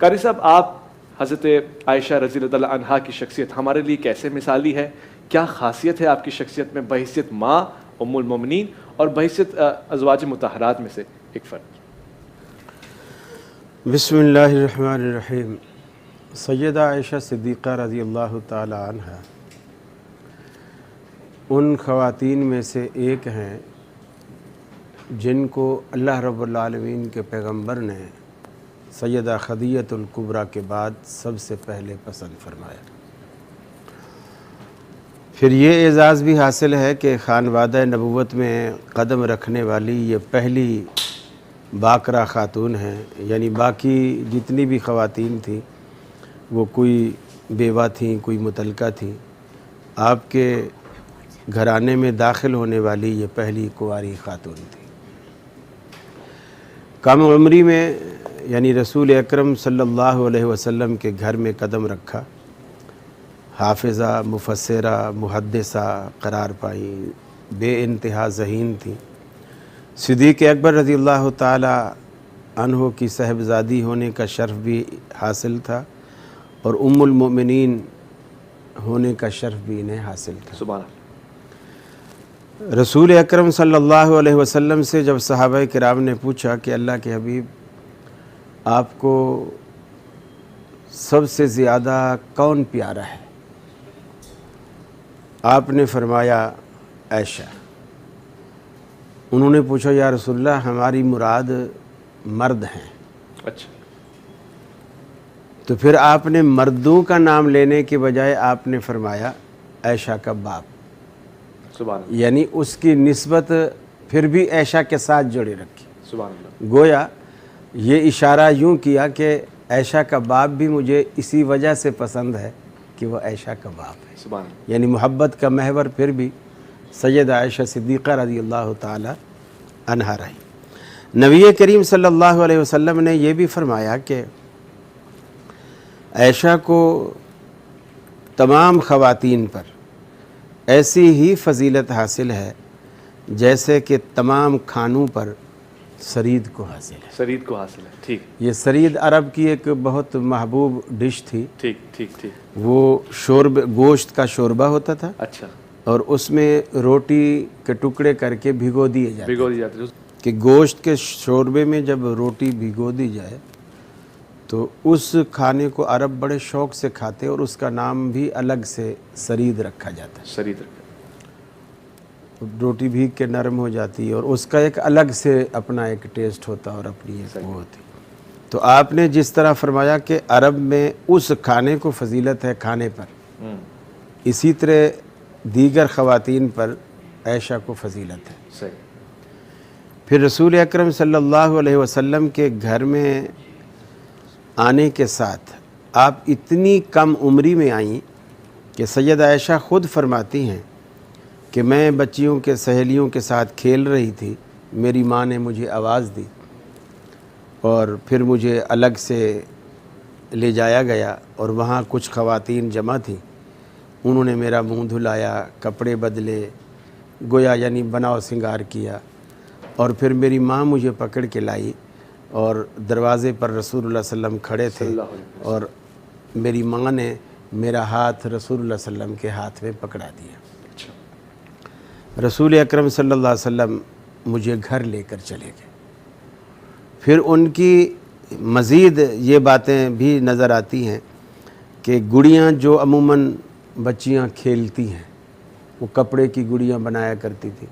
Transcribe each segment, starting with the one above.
कारी साहब, आप हज़रत आयशा रज़ियल्लाहु अन्हा की शख्सियत हमारे लिए कैसे मिसाली है? क्या ख़ासियत है आपकी शख्सियत में बहैसियत माँ उम्मुल मोमिनीन और बहैसियत अज़वाज मुतहरात में से एक फ़र्द? बिस्मिल्लाहिर्रहमानिर्रहीम। सैयदा आयशा सिद्दीक़ा रज़ियल्लाहु ताला अन्हा उन ख़वातीन में से एक हैं जिनको अल्लाह रब्बुल आलमीन के पैगंबर ने सैयदा खदीजतुल कुबरा के बाद सबसे पहले पसंद फरमाया। फिर ये एज़ाज़ भी हासिल है कि ख़ानवादा नबुव्वत में कदम रखने वाली ये पहली बाकरा ख़ातून हैं। यानी बाकी जितनी भी ख़वातीन थी वो कोई बेवा थीं, कोई मुतल्लक़ा थीं। आपके घराने में दाखिल होने वाली ये पहली कुंवारी ख़ातून थी। कम उम्री में यानी रसूल अकरम सल्लल्लाहु अलैहि वसल्लम के घर में कदम रखा। हाफ़िज़ा, मुफ़स्सिरा, मुहद्दिसा करार पाई, बेइंतहा ज़हीन थी। सिद्दीक़ अकबर रज़ियल्लाहु ताला अन्हो की साहिबज़ादी होने का शर्फ़ भी हासिल था और उम्मुल मोमिनीन होने का शर्फ़ भी इन्हें हासिल था। सुभान अल्लाह। रसूल अकरम सल्लल्लाहु अलैहि वसल्लम से जब सहाबा किराम ने पूछा कि अल्लाह के हबीब, आपको सबसे ज़्यादा कौन प्यारा है? आपने फरमाया आयशा। उन्होंने पूछा या रसूलल्लाह, हमारी मुराद मर्द हैं। अच्छा। तो फिर आपने मर्दों का नाम लेने के बजाय आपने फरमाया आयशा का बाप। सुभान अल्लाह। यानी उसकी निस्बत फिर भी आयशा के साथ जोड़े रखी। सुभान अल्लाह। गोया ये इशारा यूँ किया कि आयशा का बाप भी मुझे इसी वजह से पसंद है कि वह आयशा का बाप है। सुभान अल्लाह। यानी मोहब्बत का महवर फिर भी सैयदा आयशा सिद्दीक़ा रज़ियल्लाहु ताला अन्हा रही। नबी करीम सल्लल्लाहु अलैहि वसल्लम ने यह भी फरमाया कि आयशा को तमाम ख़वातीन पर ऐसी ही फजीलत हासिल है जैसे कि तमाम खानों पर सरीद को हासिल है। सरीद को हासिल है, ठीक। ये सरीद अरब की एक बहुत महबूब डिश थी। ठीक ठीक ठीक। वो गोश्त का शोरबा होता था। अच्छा। और उसमें रोटी के टुकड़े करके भिगो दिए जाते भिगो कि गोश्त के शोरबे में जब रोटी भिगो दी जाए तो उस खाने को अरब बड़े शौक़ से खाते और उसका नाम भी अलग से सरीद रखा जाता है। सरीद रखा। रोटी भीग के नरम हो जाती है और उसका एक अलग से अपना एक टेस्ट होता और अपनी एक वो होती। तो आपने जिस तरह फरमाया कि अरब में उस खाने को फजीलत है खाने पर, इसी तरह दीगर ख़वातीन पर आयशा को फजीलत है। सही। फिर रसूल अकरम सल्लल्लाहु अलैहि वसल्लम के घर में आने के साथ आप इतनी कम उम्री में आईं कि सैयदा आयशा ख़ुद फरमाती हैं कि मैं बच्चियों के सहेलियों के साथ खेल रही थी, मेरी माँ ने मुझे आवाज़ दी और फिर मुझे अलग से ले जाया गया और वहाँ कुछ ख़वातीन जमा थीं। उन्होंने मेरा मुंह धुलाया, कपड़े बदले, गोया यानी बनाव सिंगार किया और फिर मेरी माँ मुझे पकड़ के लाई और दरवाज़े पर रसूलुल्लाह सल्लम खड़े थे और मेरी माँ ने मेरा हाथ रसूलुल्लाह सल्लम के हाथ में पकड़ा दिया। रसूल अकरम सल्लल्लाहु अलैहि वसल्लम मुझे घर लेकर चले गए। फिर उनकी मज़ीद ये बातें भी नज़र आती हैं कि गुड़ियाँ जो अमूमन बच्चियाँ खेलती हैं वो कपड़े की गुड़ियाँ बनाया करती थी,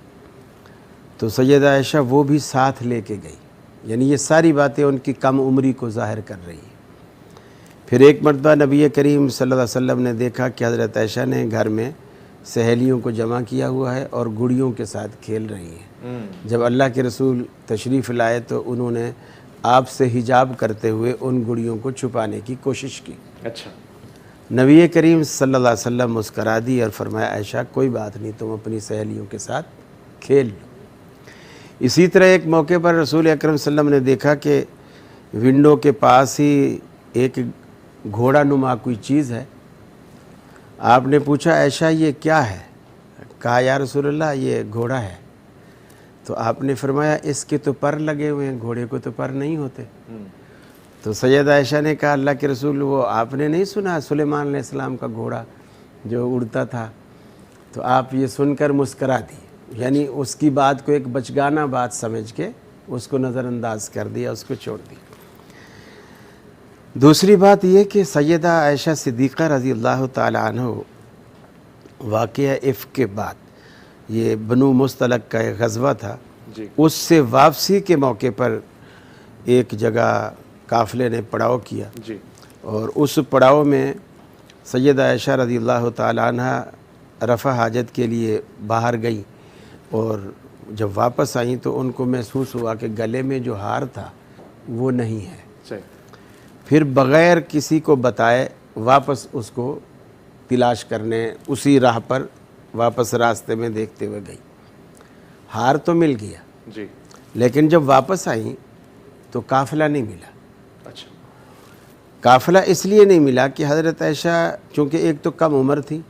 तो सैयदा आयशा वो भी साथ लेके गई। यानी ये सारी बातें उनकी कम उम्री को ज़ाहिर कर रही हैं। फिर एक मरतबा नबी करीम सल्लल्लाहु अलैहि वसल्लम ने देखा कि हज़रत आयशा ने घर में सहेलियों को जमा किया हुआ है और गुड़ियों के साथ खेल रही हैं। जब अल्लाह के रसूल तशरीफ़ लाए तो उन्होंने आपसे हिजाब करते हुए उन गुड़ियों को छुपाने की कोशिश की। अच्छा। नबी करीम सल्लल्लाहु अलैहि वसल्लम मुस्करा दी और फरमाया आयशा कोई बात नहीं, तुम अपनी सहेलियों के साथ खेल लो। इसी तरह एक मौके पर रसूल अकरम सल्लल्लाहु अलैहि वसल्लम ने देखा कि विंडो के पास ही एक घोड़ा नुमा कोई चीज़ है। आपने पूछा आयशा ये क्या है? कहा या रसूलल्लाह ये घोड़ा है। तो आपने फरमाया इसके तो पर लगे हुए हैं, घोड़े को तो पर नहीं होते। तो सैयदा आयशा ने कहा अल्लाह के रसूल वो आपने नहीं सुना सुलेमान अलैहिस्सलाम का घोड़ा जो उड़ता था? तो आप ये सुनकर मुस्करा दी, यानी उसकी बात को एक बचगाना बात समझ के उसको नज़रअंदाज कर दिया, उसको छोड़ दिया। दूसरी बात यह कि सैयदा आयशा सिद्दीक़ा रज़ी अल्लाह ताला अन्हा वाक़या इफ़्क के बाद, ये बनु मुस्तलक का एक ग़ज़वा था जी। उससे वापसी के मौके पर एक जगह काफ़िले ने पड़ाव किया जी। और उस पड़ाव में सैयदा आयशा रज़ी अल्लाह ताला अन्हा रफ़ा हाजत के लिए बाहर गई और जब वापस आई तो उनको महसूस हुआ कि गले में जो हार था वो नहीं है। सही। फिर बग़ैर किसी को बताए वापस उसको तलाश करने उसी राह पर वापस रास्ते में देखते हुए गई। हार तो मिल गया जी। लेकिन जब वापस आई तो काफ़िला नहीं मिला। अच्छा। काफ़िला इसलिए नहीं मिला कि हज़रत आयशा चूँकि एक तो कम उम्र थी,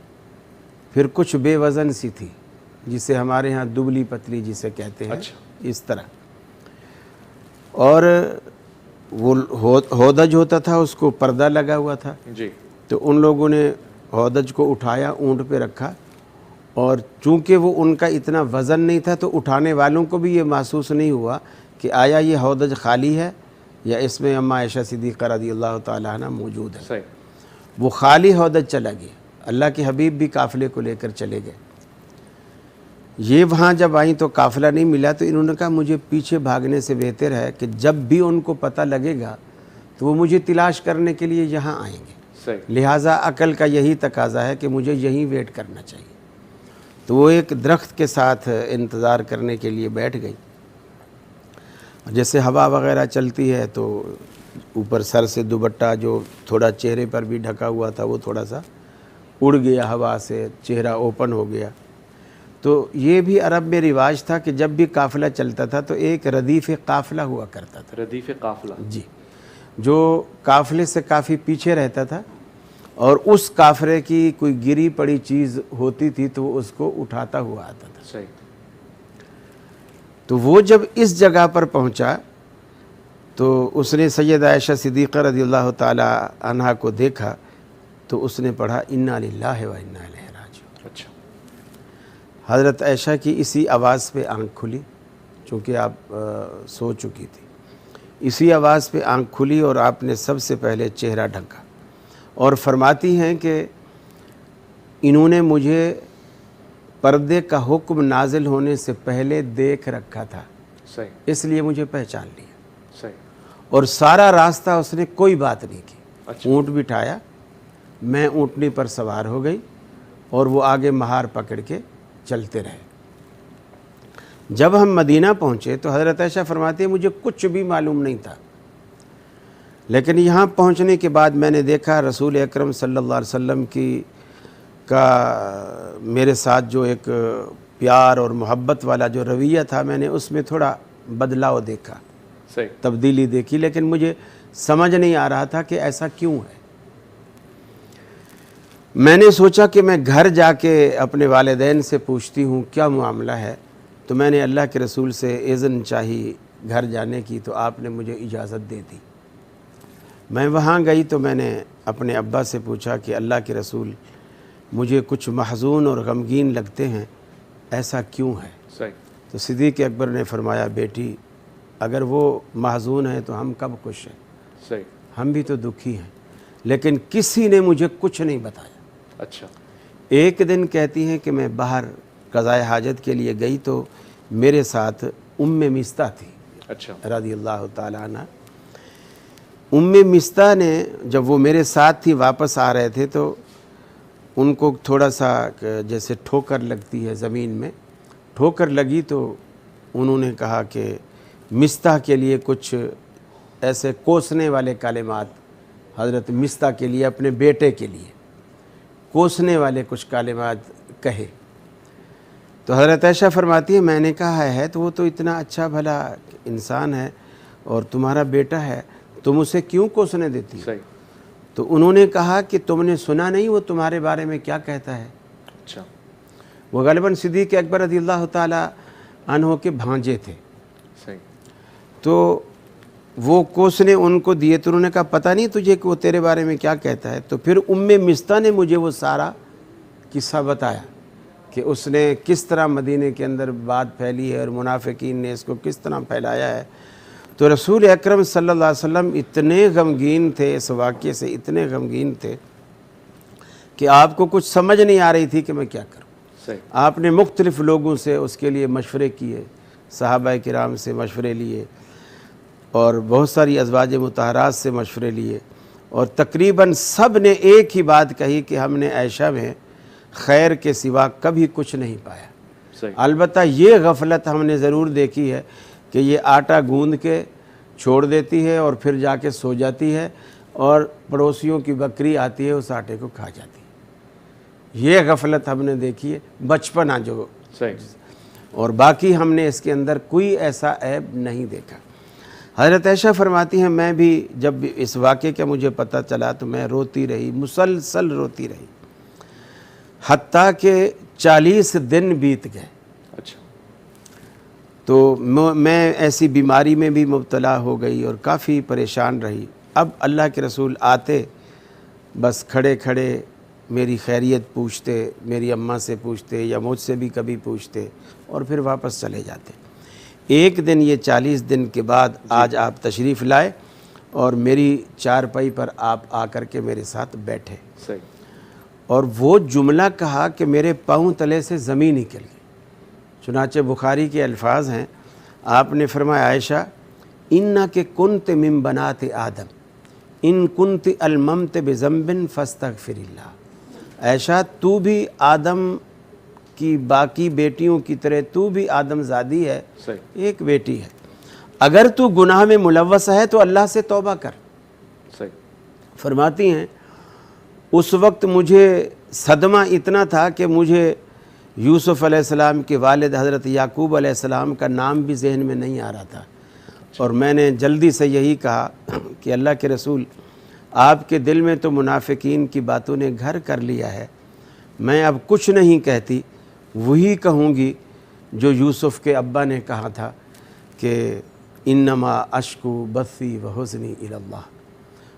फिर कुछ बेवज़न सी थी, जिसे हमारे यहाँ दुबली पतली जिसे कहते हैं। अच्छा। इस तरह, और वो होदज होता था, उसको पर्दा लगा हुआ था। जी। तो उन लोगों ने होदज को उठाया, ऊँट पे रखा, और चूँकि वो उनका इतना वज़न नहीं था तो उठाने वालों को भी ये महसूस नहीं हुआ कि आया ये होदज खाली है या इसमें अम्मा आयशा सिद्दीक़ा रज़ियल्लाहु ताला अन्हा मौजूद है। सही। वो खाली होदज चला गया। अल्लाह के हबीब भी काफ़िले को लेकर चले गए। ये वहाँ जब आई तो काफ़िला नहीं मिला तो इन्होंने कहा मुझे पीछे भागने से बेहतर है कि जब भी उनको पता लगेगा तो वो मुझे तलाश करने के लिए यहाँ आएंगे। सही। लिहाजा अकल का यही तकाजा है कि मुझे यहीं वेट करना चाहिए। तो वो एक दरख्त के साथ इंतज़ार करने के लिए बैठ गई। जैसे हवा वगैरह चलती है तो ऊपर सर से दुपट्टा जो थोड़ा चेहरे पर भी ढका हुआ था वो थोड़ा सा उड़ गया हवा से, चेहरा ओपन हो गया। तो ये भी अरब में रिवाज था कि जब भी काफ़िला चलता था तो एक रदीफ़ काफ़िला हुआ करता था। रदीफ़ काफ़िला जी, जो काफ़िले से काफ़ी पीछे रहता था और उस काफ़िले की कोई गिरी पड़ी चीज़ होती थी तो वो उसको उठाता हुआ आता था। सही। तो वो जब इस जगह पर पहुंचा तो उसने सैयद आयशा सिद्दीक़ा रज़ियल्लाहु ताला अन्हा को देखा तो उसने पढ़ा इन्ना लिल्लाहि व इन्ना इलैहि राजिऊन। अच्छा। हज़रत आयशा की इसी आवाज़ पे आँख खुली, चूँकि आप सो चुकी थी। इसी आवाज़ पे आँख खुली और आपने सबसे पहले चेहरा ढका और फरमाती हैं कि इन्होंने मुझे पर्दे का हुक्म नाजिल होने से पहले देख रखा था, सही। इसलिए मुझे पहचान लिया। सही। और सारा रास्ता उसने कोई बात नहीं की। अच्छा। ऊँट बिठाया, मैं ऊँटनी पर सवार हो गई और वो आगे महार पकड़ के चलते रहे। जब हम मदीना पहुँचे तो हज़रत आयशा फरमाती है मुझे कुछ भी मालूम नहीं था, लेकिन यहाँ पहुँचने के बाद मैंने देखा रसूल अकरम सल्लल्लाहु अलैहि वसल्लम का मेरे साथ जो एक प्यार और मोहब्बत वाला जो रवैया था मैंने उसमें थोड़ा बदलाव देखा, सही। तब्दीली देखी, लेकिन मुझे समझ नहीं आ रहा था कि ऐसा क्यों है। मैंने सोचा कि मैं घर जाके अपने वालिदैन से पूछती हूँ क्या मामला है। तो मैंने अल्लाह के रसूल से इज़्न चाही घर जाने की, तो आपने मुझे इजाज़त दे दी। मैं वहाँ गई तो मैंने अपने अब्बा से पूछा कि अल्लाह के रसूल मुझे कुछ महज़ून और गमगीन लगते हैं, ऐसा क्यों है। सही। तो सिद्दीक़ अकबर ने फरमाया बेटी अगर वो महज़ून है तो हम कब खुश हैं, सही। हम भी तो दुखी हैं, लेकिन किसी ने मुझे कुछ नहीं बताया। अच्छा। एक दिन कहती हैं कि मैं बाहर क़ज़ाए हाजत के लिए गई तो मेरे साथ उम्मे मिस्ता थी। अच्छा। रज़ियल्लाहु ताला अन्हा। उम्मे मिस्ता ने जब वो मेरे साथ थी वापस आ रहे थे तो उनको थोड़ा सा जैसे ठोकर लगती है ज़मीन में, ठोकर लगी तो उन्होंने कहा कि मिस्ता के लिए कुछ ऐसे कोसने वाले कालिमात हज़रत मिस्ता के लिए, अपने बेटे के लिए कोसने वाले कुछ कालिमात कहे। तो हज़रत आयशा फरमाती है मैंने कहा है तो वो तो इतना अच्छा भला इंसान है और तुम्हारा बेटा है, तुम उसे क्यों कोसने देती हो। सही। तो उन्होंने कहा कि तुमने सुना नहीं वो तुम्हारे बारे में क्या कहता है। अच्छा। वो ग़ालिबन सिद्दीक़ अकबर रज़ियल्लाहु ताला अन्हु के भांजे थे। सही। तो वो कोसने उनको दिए तो उन्होंने कहा पता नहीं तुझे कि वो तेरे बारे में क्या कहता है। तो फिर उम्मे मिस्ता ने मुझे वो सारा किस्सा बताया कि उसने किस तरह मदीने के अंदर बात फैली है और मुनाफिकीन ने इसको किस तरह फैलाया है। तो रसूल अकरम सल्लल्लाहु अलैहि वसल्लम इतने गमगीन थे, इस वाक़े से इतने गमगीन थे कि आपको कुछ समझ नहीं आ रही थी कि मैं क्या करूं। आपने मुख्तलिफ लोगों से उसके लिए मशवरे किए, सहाबा किराम से मशवरे लिए और बहुत सारी अज़वाज मुतहरात से मशवरे लिए और तकरीबन सब ने एक ही बात कही कि हमने आयशा में खैर के सिवा कभी कुछ नहीं पाया। अलबत्ता ये गफलत हमने ज़रूर देखी है कि ये आटा गूंद के छोड़ देती है और फिर जाके सो जाती है और पड़ोसियों की बकरी आती है उस आटे को खा जाती है। ये गफलत हमने देखी है, बचपना जो सही। और बाकी हमने इसके अंदर कोई ऐसा ऐब नहीं देखा। हज़रत आयशा फरमाती हैं मैं भी जब इस वाक़े का मुझे पता चला तो मैं रोती रही, मुसलसल रोती रही, हत्ता के 40 दिन बीत गए। अच्छा। तो मैं ऐसी बीमारी में भी मुब्तला हो गई और काफ़ी परेशान रही। अब अल्लाह के रसूल आते, बस खड़े खड़े मेरी खैरियत पूछते, मेरी अम्मा से पूछते या मुझसे भी कभी पूछते और फिर वापस चले जाते। एक दिन ये 40 दिन के बाद आज आप तशरीफ़ लाए और मेरी चारपाई पर आप आकर के मेरे साथ बैठे। सही। और वो जुमला कहा कि मेरे पाँव तले से ज़मीन निकल गई। चुनाचे बुखारी के अल्फाज हैं, आपने फरमाया आयशा इन्ना के कुन्त मिन बनाते आदम इन कुन्त अलममत बेज़म्बिन फस्तगफिरिल्लाह। आयशा तू भी आदम की बाकी बेटियों की तरह तू भी आदमज़ादी है, एक बेटी है, अगर तू गुनाह में मुलव्वस है तो अल्लाह से तौबा कर। सही। फरमाती हैं उस वक्त मुझे सदमा इतना था कि मुझे यूसुफ़ अलैहिस्सलाम के वालिद हज़रत याकूब अलैहिस्सलाम का नाम भी जहन में नहीं आ रहा था और मैंने जल्दी से यही कहा कि अल्लाह के रसूल आपके दिल में तो मुनाफिकीन की बातों ने घर कर लिया है, मैं अब कुछ नहीं कहती, वही कहूँगी जो यूसुफ़ के अब्बा ने कहा था कि इन्नमा अश्कु बसी व हुज़्नी इलल्लाह,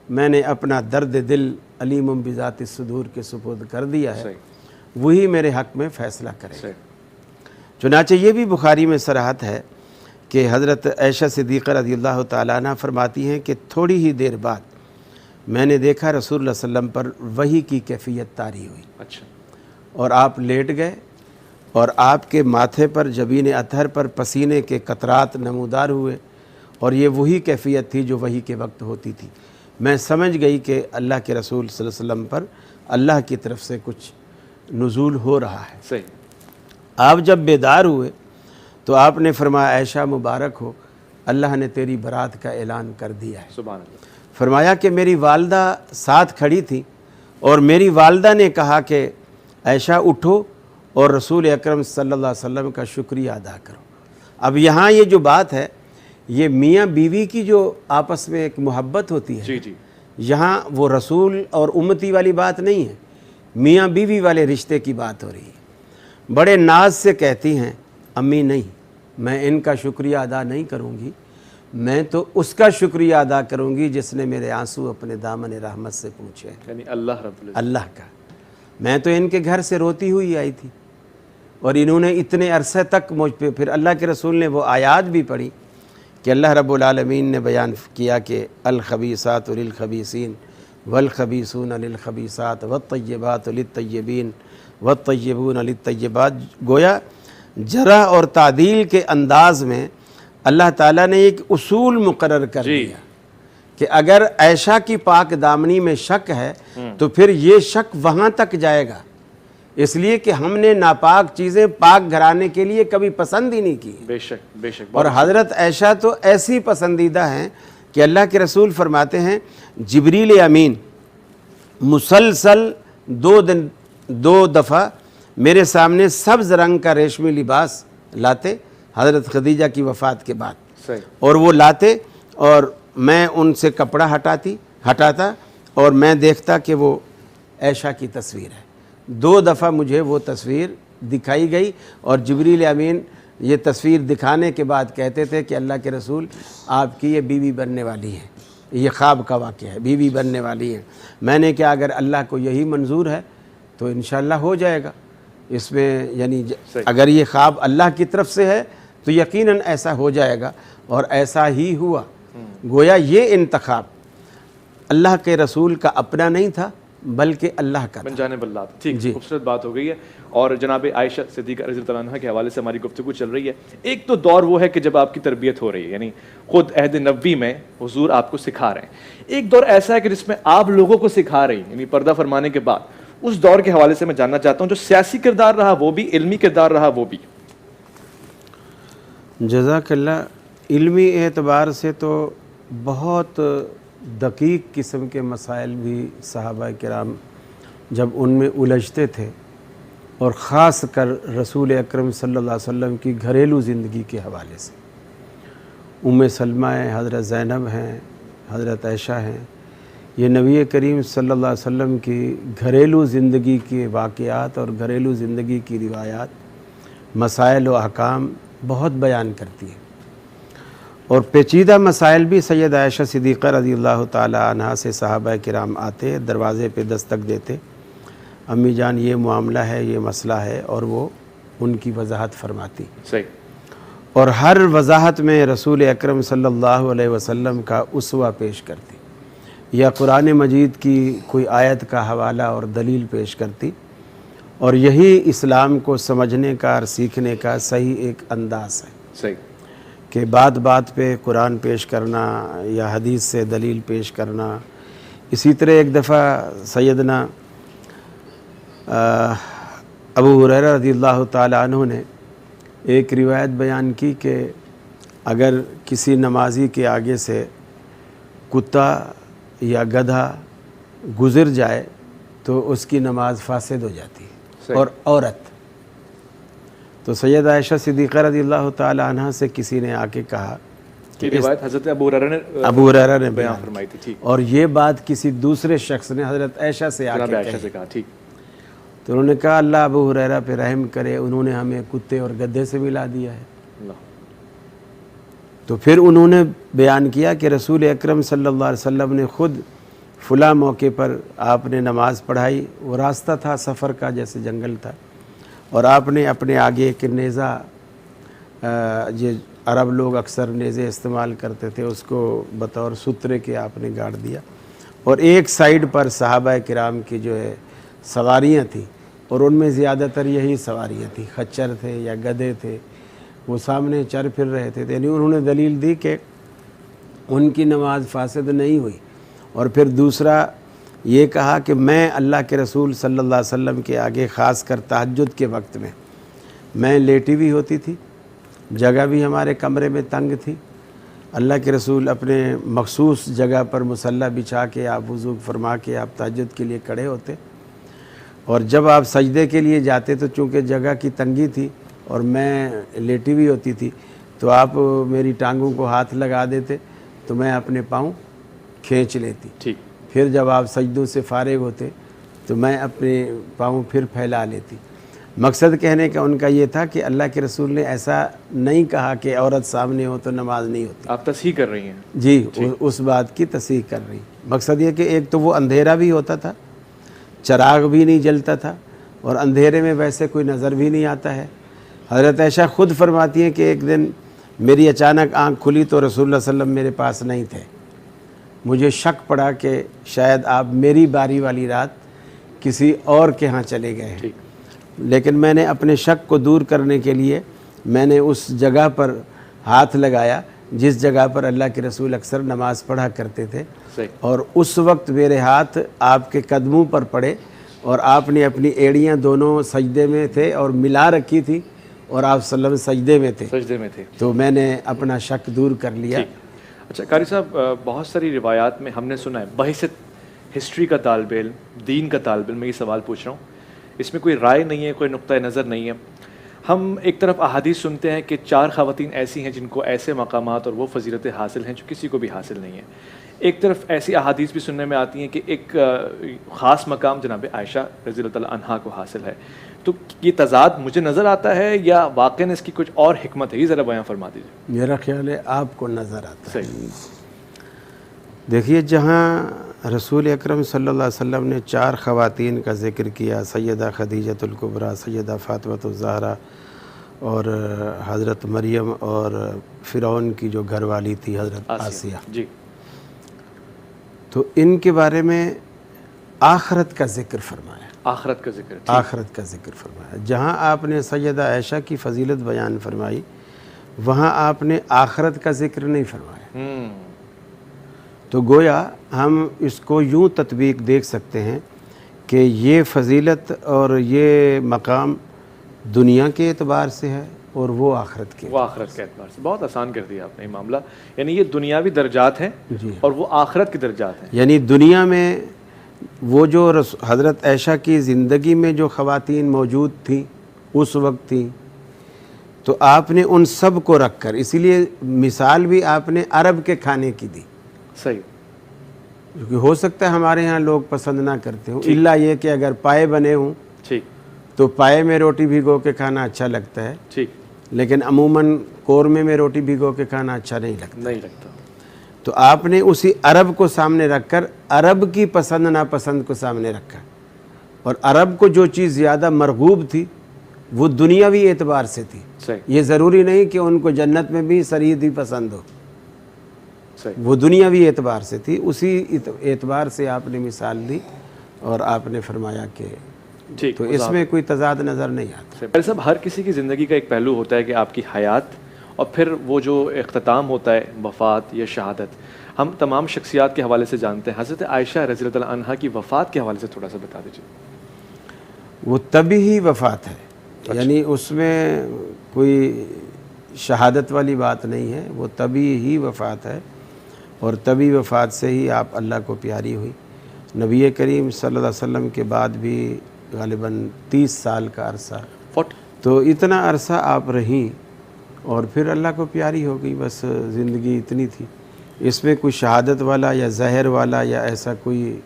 मैंने अपना दर्द दिल अलीम बिज़ाति सुदूर के सुपुर्द कर दिया है, वही मेरे हक़ में फ़ैसला करे। चुनाचे ये भी बुखारी में सराहत है कि हज़रत आयशा सिद्दीक़ा रज़ियल्लाहु ताला अन्हा फरमाती हैं कि थोड़ी ही देर बाद मैंने देखा रसूलुल्लाह सल्लल्लाहु अलैहि वसल्लम पर वही की कैफियत तारी हुई। अच्छा। और आप लेट गए और आपके माथे पर जबीन अतहर पर पसीने के कतरात नमूदार हुए और ये वही कैफियत थी जो वही के वक्त होती थी। मैं समझ गई कि अल्लाह के रसूल सल्लल्लाहु अलैहि वसल्लम पर अल्लाह की तरफ से कुछ नुज़ूल हो रहा है। सही। आप जब बेदार हुए तो आपने फरमाया आयशा मुबारक हो, अल्लाह ने तेरी बरात का ऐलान कर दिया है। सुभान अल्लाह। फरमाया कि मेरी वालदा साथ खड़ी थी और मेरी वालदा ने कहा कि आयशा उठो और रसूल अकरम सल्लल्लाहु अलैहि वसल्लम का शुक्रिया अदा करो। अब यहाँ ये जो बात है ये मियाँ बीवी की जो आपस में एक मोहब्बत होती है, जी जी, यहाँ वो रसूल और उम्मती वाली बात नहीं है, मियाँ बीवी वाले रिश्ते की बात हो रही है। बड़े नाज से कहती हैं अम्मी नहीं, मैं इनका शुक्रिया अदा नहीं करूँगी, मैं तो उसका शुक्रिया अदा करूँगी जिसने मेरे आंसू अपने दामन रहमत से पूछे, यानी अल्लाह रब्बुल इज़्ज़त। अल्लाह का। मैं तो इनके घर से रोती हुई आई थी और इन्होंने इतने अरसे तक मुझ पे, फिर अल्लाह के रसूल ने वो आयात भी पढ़ी कि अल्लाह रब्बुल आलमीन ने बयान किया कि अल खबीसात लिल खबीसीन वल खबीसून लिल खबीसात वत्तय्यबात लित्तय्यबीन वत्तय्यबून लित्तय्यबात। गोया जरा और तादील के अंदाज में अल्लाह ताला ने एक उसूल मुकर्रर कर दिया कि अगर आयशा की पाक दामनी में शक है तो फिर ये शक वहाँ तक जाएगा, इसलिए कि हमने नापाक चीज़ें पाक घराने के लिए कभी पसंद ही नहीं की। बेशक बेशक। और हज़रत आयशा तो ऐसी पसंदीदा हैं कि अल्लाह के रसूल फरमाते हैं जिब्रील अमीन मुसलसल 2 दफ़ा मेरे सामने सब्ज़ रंग का रेशमी लिबास लाते हज़रत खदीजा की वफ़ात के बाद। सही। और वो लाते और मैं उनसे कपड़ा हटाता और मैं देखता कि वो आयशा की तस्वीर है। 2 दफ़ा मुझे वो तस्वीर दिखाई गई और जिब्रील अमीन ये तस्वीर दिखाने के बाद कहते थे कि अल्लाह के रसूल आपकी ये बीवी बनने वाली है, ये ख्वाब का वाक़या है, बीवी बनने वाली है। मैंने कहा अगर अल्लाह को यही मंजूर है तो इंशाअल्लाह हो जाएगा। इसमें यानी अगर ये ख्वाब अल्लाह की तरफ से है तो यकीनन ऐसा हो जाएगा, और ऐसा ही हुआ। गोया ये इंतखाब अल्लाह के रसूल का अपना नहीं था बल्कि अल्लाह का बन जाने बल्ला। ठीक, खूबसूरत बात हो गई है। और जनाब आयशा सिद्दीक़ा रज़ियल्लाहु अन्हा के हवाले से हमारी गुफ्तगू चल रही है। एक तो दौर वो है कि जब आपकी तरबियत हो रही है, यानी खुद अहद नबवी में हुजूर आपको सिखा रहे हैं। एक दौर ऐसा है कि जिसमें आप लोगों को सिखा रही हैं, यानी पर्दा फरमाने के बाद। उस दौर के हवाले से मैं जानना चाहता हूँ, जो सियासी किरदार रहा वो भी, इल्मी किरदार रहा वो भी। जज़ाकल्लाह। इल्मी एतबार से तो बहुत दकीक किस्म के मसाइल भी सहाबा किराम जब उनमें उलझते थे, और ख़ास कर रसूल अकरम सल्लल्लाहु अलैहि वसल्लम की घरेलू ज़िंदगी के हवाले से, उम्मे सलमा हैं, हज़रत ज़ैनब हैं, हज़रत आयशा हैं, ये नबी करीम सल्लल्लाहु अलैहि वसल्लम की घरेलू ज़िंदगी के वाक़यात और घरेलू ज़िंदगी की रिवायात, मसाइल व अहकाम बहुत बयान करती है। और पेचीदा मसाइल भी सैयद आयशा सिद्दीक़ा रज़ियल्लाहु ताला अन्हा से सहाबा किराम आते, दरवाज़े पे दस्तक देते, अम्मी जान ये मामला है, ये मसला है, और वो उनकी वजाहत फरमाती। सही। और हर वजाहत में रसूल अकरम सल्लल्लाहु अलैहि वसल्लम का उसवा पेश करती, या कुरान मजीद की कोई आयत का हवाला और दलील पेश करती। और यही इस्लाम को समझने का और सीखने का सही एक अंदाज़ है। सही। कि बात बात पे कुरान पेश करना या हदीस से दलील पेश करना। इसी तरह एक दफ़ा सैयदना अबू हुरैरा रज़ियल्लाहु ताला अन्हु ने एक रिवायत बयान की कि अगर किसी नमाजी के आगे से कुत्ता या गधा गुज़र जाए तो उसकी नमाज फासिद हो जाती है। और औरत, तो सैयद आयशा सिद्दीक़ा रज़ियल्लाहु ताला अन्हा से किसी ने आके कहा कि रिवायत हज़रत अबू हुरैरा ने बयान फरमाई थी। ठीक। और ये बात किसी दूसरे शख्स ने हज़रत आयशा से आके कहा। ठीक। तो उन्होंने कहा अल्लाह अबू हुरैरा पे रहम करे, उन्होंने हमें कुत्ते और गद्दे से मिला दिया है। तो फिर उन्होंने बयान किया कि रसूल अकरम सल्लल्लाहु अलैहि वसल्लम ने ख़ुद फ़ुला मौके पर आपने नमाज़ पढ़ाई, वो रास्ता था सफ़र का, जैसे जंगल था, और आपने अपने आगे एक नेज़ा, ये अरब लोग अक्सर नेज़े इस्तेमाल करते थे, उसको बतौर सुतरे के आपने गाड़ दिया, और एक साइड पर सहाबा किराम की जो है सवारियाँ थी, और उनमें ज़्यादातर यही सवारियाँ थी, खच्चर थे या गधे थे, वो सामने चर फिर रहे थे। यानी उन्होंने दलील दी कि उनकी नमाज फासिद नहीं हुई। और फिर दूसरा ये कहा कि मैं अल्लाह के रसूल सल्लल्लाहु अलैहि वसल्लम के आगे ख़ास कर तहज्जुद के वक्त में मैं लेटी हुई होती थी, जगह भी हमारे कमरे में तंग थी। अल्लाह के रसूल अपने मखसूस जगह पर मुसल्ला बिछा के आप वज़ू फरमा के आप तहज्जुद के लिए खड़े होते, और जब आप सजदे के लिए जाते तो चूँकि जगह की तंगी थी और मैं लेटी हुई होती थी, तो आप मेरी टांगों को हाथ लगा देते तो मैं अपने पाँव खींच लेती। ठीक। फिर जब आप सजदों से फारिग होते तो मैं अपने पाँव फिर फैला लेती। मकसद कहने का उनका ये था कि अल्लाह के रसूल ने ऐसा नहीं कहा कि औरत सामने हो तो नमाज नहीं होती। आप तस्हीह कर रही हैं जी, उस बात की तस्हीह कर रही। मकसद ये कि एक तो वो अंधेरा भी होता था, चराग भी नहीं जलता था, और अंधेरे में वैसे कोई नज़र भी नहीं आता है। हज़रत आयशा ख़ुद फरमाती हैं कि एक दिन मेरी अचानक आँख खुली तो रसूलुल्लाह सल्लल्लाहु अलैहि वसल्लम मेरे पास नहीं थे। मुझे शक पड़ा कि शायद आप मेरी बारी वाली रात किसी और के यहाँ चले गए हैं, लेकिन मैंने अपने शक को दूर करने के लिए मैंने उस जगह पर हाथ लगाया जिस जगह पर अल्लाह के रसूल अक्सर नमाज़ पढ़ा करते थे, और उस वक्त मेरे हाथ आपके कदमों पर पड़े और आपने अपनी एड़ियाँ दोनों सजदे में थे और मिला रखी थी, और आप सल्लम सजदे में थे, तो मैंने अपना शक दूर कर लिया। अच्छा कारी साहब, बहुत सारी रिवायात में हमने सुना है, बहिसत हिस्ट्री का तालिब इल्म, दीन का तालिब इल्म, मैं ये सवाल पूछ रहा हूँ, इसमें कोई राय नहीं है, कोई नुक्ता नज़र नहीं है। हम एक तरफ अहादीस सुनते हैं कि 4 ख़वातीन ऐसी हैं जिनको ऐसे मकामात और वो फजीलतें हासिल हैं जो किसी को भी हासिल नहीं है। एक तरफ ऐसी अहादीस भी सुनने में आती हैं कि एक ख़ास मकाम जनाब आयशा रज़ी अल्लाह तआला अन्हा को हासिल है, तो ये तज़ाद मुझे नज़र आता है या वाक़ई इसकी कुछ और हिकमत है? ये ज़रा बयान फरमा दीजिए। मेरा ख्याल है आपको नज़र आता है। सही। देखिए, जहाँ रसूल अकरम सल्लल्लाहु अलैहि वसल्लम ने 4 ख़वातीन का ज़िक्र किया, सैयदा खदीजतुल कुबरा, सैयदा फ़ातिमतुज़ ज़हरा और हज़रत मरियम और फ़िरौन की जो घरवाली थी हज़रत आसिया जी, तो इनके बारे में आखरत का ज़िक्र फरमाया। आखरत का जिक्र, आखरत का ज़िक्र फरमाया। जहाँ आपने सैयदा आयशा की फ़जीलत बयान फरमाई, वहाँ आपने आखरत का ज़िक्र नहीं फरमाया। तो गोया हम इसको यूँ तत्वीक देख सकते हैं कि ये फ़जीलत और ये मकाम दुनिया के एतबार से है और वो आखरत के एतबार से। बहुत आसान कर दिया आपने ये मामला, यानी ये दुनियावी दर्जात हैं और वो आखरत के दर्जात हैं। यानी दुनिया में वो जो हज़रत आयशा की ज़िंदगी में जो ख़वातीन मौजूद थी उस वक्त थी, तो आपने उन सब को रख कर, इसीलिए मिसाल भी आपने अरब के खाने की दी। सही। क्योंकि हो सकता है हमारे यहाँ लोग पसंद ना करते हो, इल्ला ये कि अगर पाए बने हों ठीक, तो पाए में रोटी भिगो के खाना अच्छा लगता है, ठीक, लेकिन अमूमन कोरमे में रोटी भिगो के खाना अच्छा नहीं लगता। तो आपने उसी अरब को सामने रखकर अरब की पसंद नापसंद को सामने रखा, और अरब को जो चीज़ ज़्यादा मरगूब थी वो दुनियावी एतबार से थी। सही। ये ज़रूरी नहीं कि उनको जन्नत में भी सरीद ही पसंद हो, सही। वो दुनियावी एतबार से थी। उसी एतबार से आपने मिसाल दी और आपने फरमाया कि ठीक, तो इसमें कोई तजाद नज़र नहीं आता। भाई साहब, हर किसी की ज़िंदगी का एक पहलू होता है कि आपकी हयात और फिर वो जो इख्तिताम होता है वफ़ात या शहादत। हम तमाम शख्सियात के हवाले से जानते हैं, हज़रत आयशा रज़ी अल्लाह तआला अन्हा की वफ़ात के हवाले से थोड़ा सा बता दीजिए। वो तभी ही वफ़ात है, यानी उसमें कोई शहादत वाली बात नहीं है, वो तभी ही वफ़ात है और तभी वफ़ात से ही आप अल्लाह को प्यारी हुई। नबी करीम सल्लल्लाहु अलैहि वसल्लम के बाद भी ग़ालिबन 30 साल का अरसा, तो इतना अरसा आप रहीं और फिर अल्लाह को प्यारी हो गई, बस ज़िंदगी इतनी थी। इसमें कोई शहादत वाला या ज़हर वाला या ऐसा कोई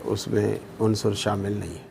उसमें उन्सुर शामिल नहीं है।